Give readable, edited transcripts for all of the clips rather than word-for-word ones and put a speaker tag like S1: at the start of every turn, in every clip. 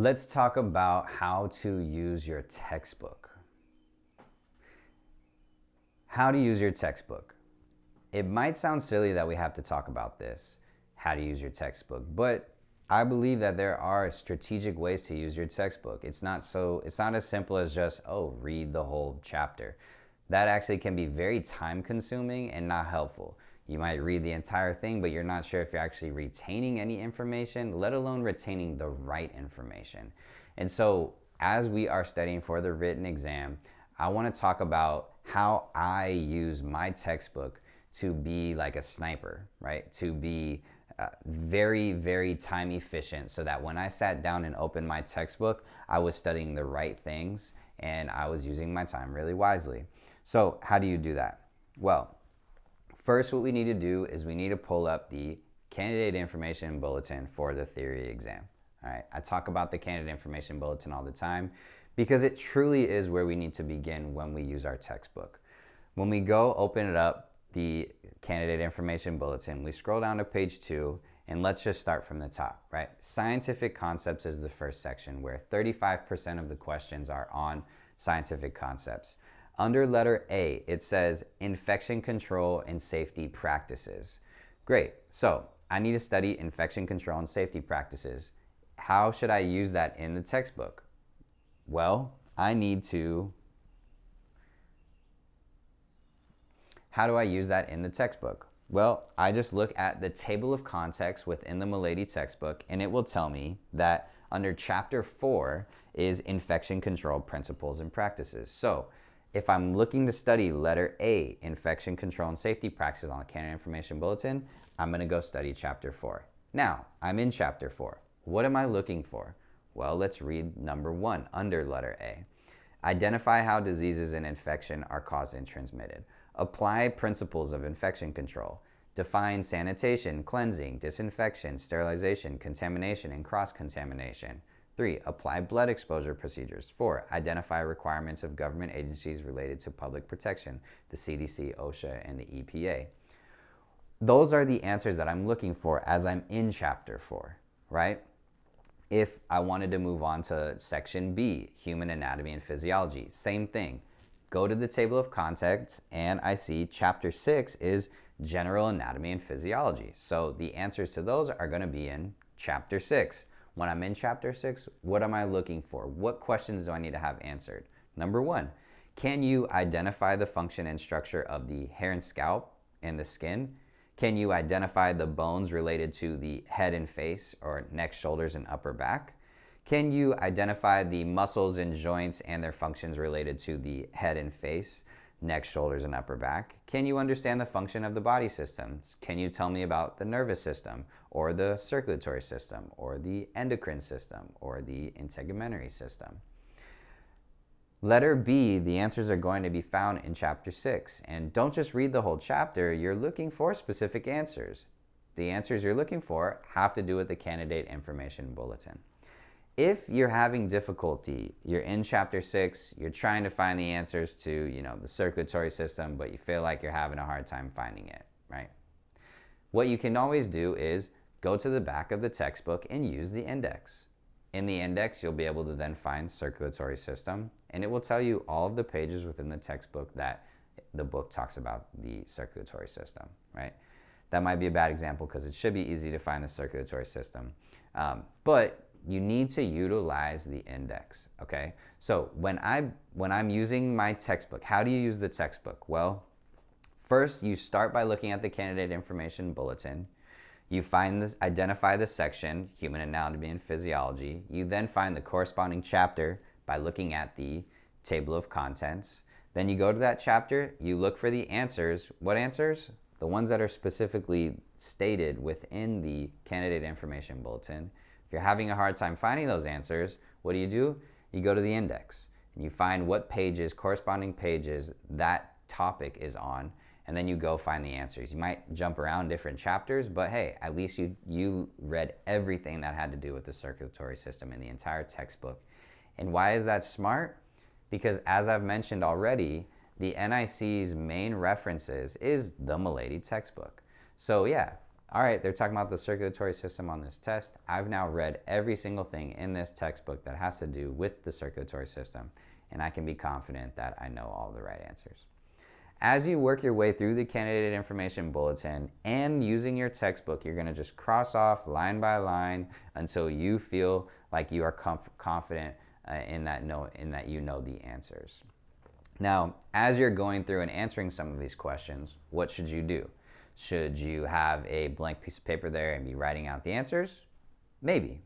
S1: Let's talk about how to use your textbook. How to use your textbook. It might sound silly that we have to talk about this, how to use your textbook, but I believe that there are strategic ways to use your textbook. It's not as simple as just, read the whole chapter. That actually can be very time consuming and not helpful. You might read the entire thing, but you're not sure if you're actually retaining any information, let alone retaining the right information. And so as we are studying for the written exam, I want to talk about how I use my textbook to be like a sniper, right? To be very, very time efficient so that when I sat down and opened my textbook, I was studying the right things and I was using my time really wisely. So how do you do that? Well, first, what we need to do is we need to pull up the candidate information bulletin for the theory exam. All right, I talk about the candidate information bulletin all the time because it truly is where we need to begin when we use our textbook. When we go open it up, the candidate information bulletin, we scroll down to page 2 and let's just start from the top, right? Scientific concepts is the first section where 35% of the questions are on scientific concepts. Under letter A, it says infection control and safety practices. Great, so I need to study infection control and safety practices. How should I use that in the textbook? Well, how do I use that in the textbook? Well, I just look at the table of contents within the Milady textbook, and it will tell me that under chapter 4 is infection control principles and practices. So if I'm looking to study letter A, infection control and safety practices on the candidate information bulletin, I'm gonna go study chapter 4. Now, I'm in chapter 4. What am I looking for? Well, let's read number 1 under letter A. Identify how diseases and infection are caused and transmitted. Apply principles of infection control. Define sanitation, cleansing, disinfection, sterilization, contamination, and cross-contamination. 3. Apply blood exposure procedures. 4. Identify requirements of government agencies related to public protection, the CDC, OSHA, and the EPA. Those are the answers that I'm looking for as I'm in chapter 4, right? If I wanted to move on to section B, human anatomy and physiology, same thing. Go to the table of contents and I see chapter 6 is general anatomy and physiology. So the answers to those are going to be in chapter 6. When I'm in chapter 6, what am I looking for? What questions do I need to have answered? Number 1, can you identify the function and structure of the hair and scalp and the skin? Can you identify the bones related to the head and face or neck, shoulders, and upper back? Can you identify the muscles and joints and their functions related to the head and face, neck, shoulders, and upper back? Can you understand the function of the body systems? Can you tell me about the nervous system or the circulatory system or the endocrine system or the integumentary system? Letter B, the answers are going to be found in chapter 6. And don't just read the whole chapter, you're looking for specific answers. The answers you're looking for have to do with the candidate information bulletin. If you're having difficulty, you're in chapter 6, you're trying to find the answers to, the circulatory system, but you feel like you're having a hard time finding it, right? What you can always do is go to the back of the textbook and use the index. In the index, you'll be able to then find circulatory system, and it will tell you all of the pages within the textbook that the book talks about the circulatory system, right? That might be a bad example because it should be easy to find the circulatory system. But you need to utilize the index, okay? So when I'm using my textbook, how do you use the textbook? Well, first you start by looking at the candidate information bulletin. You identify the section, human anatomy and physiology. You then find the corresponding chapter by looking at the table of contents. Then you go to that chapter, you look for the answers. What answers? The ones that are specifically stated within the candidate information bulletin. If you're having a hard time finding those answers, what do? You go to the index and you find what pages, corresponding pages, that topic is on, and then you go find the answers. You might jump around different chapters, but hey, at least you read everything that had to do with the circulatory system in the entire textbook. And why is that smart? Because as I've mentioned already, the NIC's main references is the Milady textbook. So yeah, all right, they're talking about the circulatory system on this test. I've now read every single thing in this textbook that has to do with the circulatory system, and I can be confident that I know all the right answers. As you work your way through the candidate information bulletin and using your textbook, you're going to just cross off line by line until you feel like you are confident in that you know the answers. Now, as you're going through and answering some of these questions, what should you do? Should you have a blank piece of paper there and be writing out the answers? Maybe.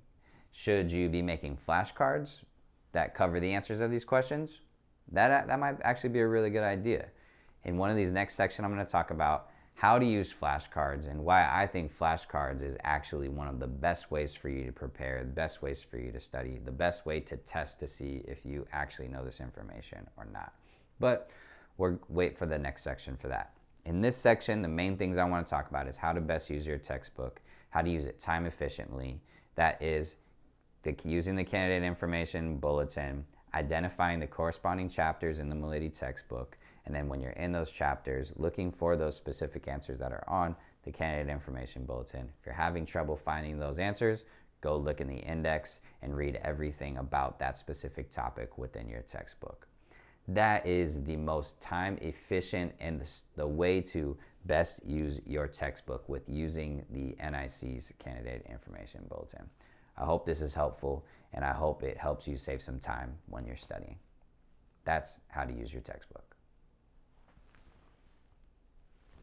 S1: Should you be making flashcards that cover the answers of these questions? That might actually be a really good idea. In one of these next sections, I'm going to talk about how to use flashcards and why I think flashcards is actually one of the best ways for you to prepare, the best ways for you to study, the best way to test to see if you actually know this information or not. But we'll wait for the next section for that. In this section, the main things I want to talk about is how to best use your textbook, how to use it time efficiently. That is using the candidate information bulletin, identifying the corresponding chapters in the Milady textbook, and then when you're in those chapters, looking for those specific answers that are on the candidate information bulletin. If you're having trouble finding those answers, go look in the index and read everything about that specific topic within your textbook. That is the most time efficient and the way to best use your textbook with using the NIC's candidate information bulletin. I hope this is helpful, and I hope it helps you save some time when you're studying. That's how to use your textbook.